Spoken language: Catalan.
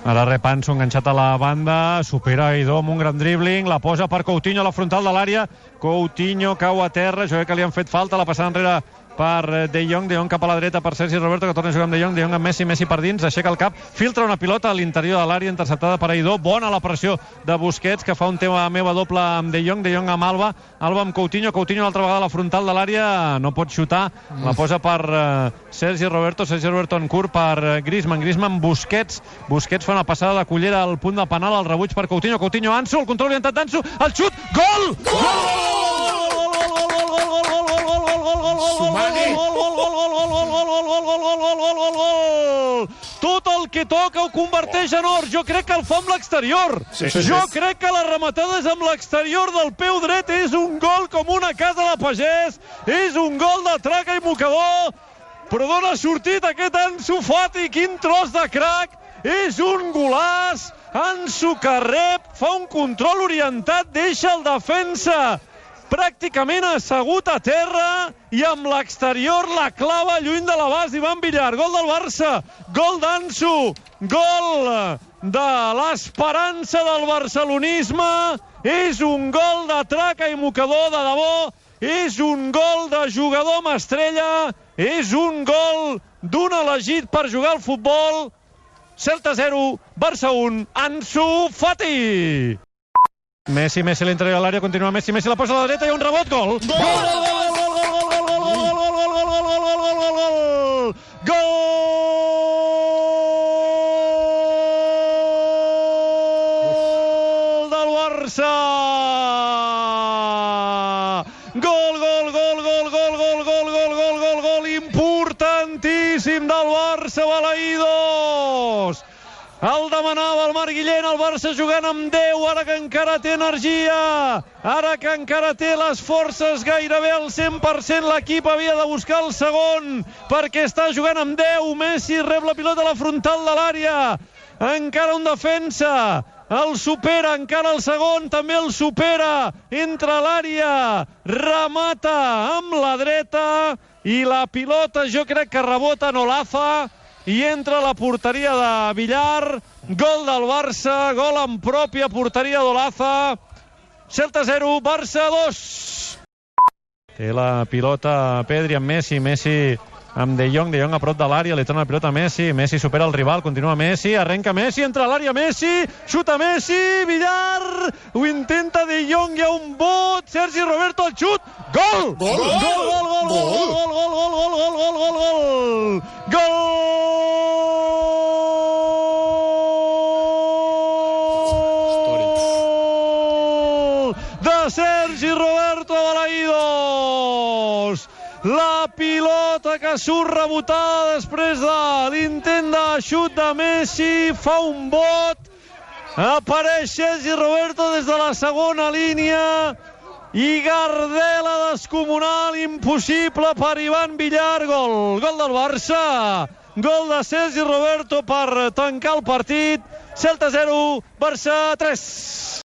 Ara rep Ansu enganxat a la banda, supera Aidó amb un gran dribbling, la posa per Coutinho a la frontal de l'àrea, Coutinho cau a terra, jo crec que li han fet falta, la passada enrere per De Jong cap a la dreta per Sergi Roberto, que torna a jugar amb De Jong amb Messi per dins, aixeca el cap, filtra una pilota a l'interior de l'àrea, interceptada per Aidó, bona la pressió de Busquets, que fa un tema meva doble amb De Jong amb Alba amb Coutinho l'altra vegada a la frontal de l'àrea, no pot xutar, la posa per Sergi Roberto en curt per Griezmann, Busquets fa una passada de cullera al punt de penal, el rebuig per Coutinho, Ansu, el control orientat d'Ansu, el xut, gol! Tot el que toca ho converteix en or. Jo crec que el fa amb l'exterior. Jo crec que la rematada és amb l'exterior del peu dret. És un gol com una casa de pagès. És un gol de traca i mocador. Però d'on ha sortit aquest Ansu Fati? Quin tros de crac. És un golaç. Ansu que rep, fa un control orientat, deixa el defensa pràcticament assegut a terra i amb l'exterior la clava lluny de l'abast d'Ivan Villar. Gol del Barça, gol d'Ansu, gol de l'esperança del barcelonisme. És un gol de traca i mocador de debò, és un gol de jugador amb estrella, és un gol d'un elegit per jugar al futbol. Celta 0, Barça 1, Ansu Fati. Messi a l'interior de l'àrea, continua Messi la posa a la dreta i un rebot, gol! Gol del Barça! Gol importantíssim del Barça, Balaïdos! El demanava el Marc Guillén, el Barça jugant amb 10, ara que encara té energia, ara que encara té les forces gairebé al 100%, l'equip havia de buscar el segon, perquè està jugant amb 10, Messi rep la pilota a la frontal de l'àrea, encara un defensa, el supera, encara el segon, també el supera, entra a l'àrea, remata amb la dreta, i la pilota jo crec que rebota en Olaza, i entra a la porteria de Villar. Gol del Barça, gol en pròpia porteria d'Olaza. Celta 0, Barça 2. Té la pilota Pedri amb Messi amb De Jong a prop de l'àrea, li torna la pilota a Messi supera el rival, continua Messi, arrenca Messi, entra a l'àrea Messi, xuta Messi, Villar, ho intenta De Jong, hi ha un bot, Sergi Roberto, el xut, gol! Gol de Sergi Roberto Balaïdos! La pilota que surt rebotada després de l'intent de xut de Messi, fa un bot, apareix Sergi Roberto des de la segona línia i Gardela descomunal, impossible per Ivan Villar. Gol del Barça, gol de Sergi Roberto per tancar el partit. Celta 0, Barça 3.